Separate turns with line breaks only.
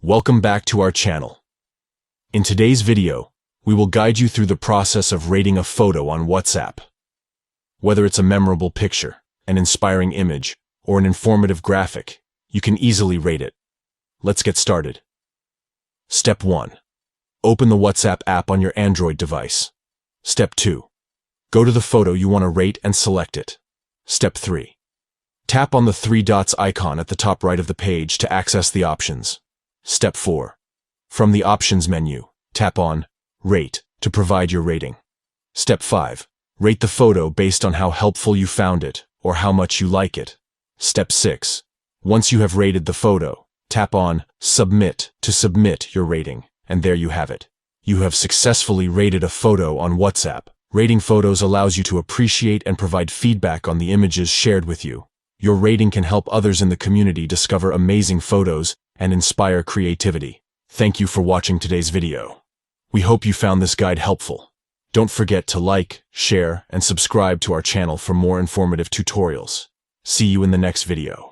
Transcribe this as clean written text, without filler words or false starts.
Welcome back to our channel. In today's video, we will guide you through the process of rating a photo on WhatsApp. Whether it's a memorable picture, an inspiring image, or an informative graphic, you can easily rate it. Let's get started. Step 1. Open the WhatsApp app on your Android device. Step 2. Go to the photo you want to rate and select it. Step 3. Tap on the three dots icon at the top right of the page to access the options. Step 4. From the Options menu, tap on Rate to provide your rating. Step 5. Rate the photo based on how helpful you found it or how much you like it. Step 6. Once you have rated the photo, tap on Submit to submit your rating, and there you have it. You have successfully rated a photo on WhatsApp. Rating photos allows you to appreciate and provide feedback on the images shared with you. Your rating can help others in the community discover amazing photos and inspire creativity. Thank you for watching today's video. We hope you found this guide helpful. Don't forget to like, share, and subscribe to our channel for more informative tutorials. See you in the next video.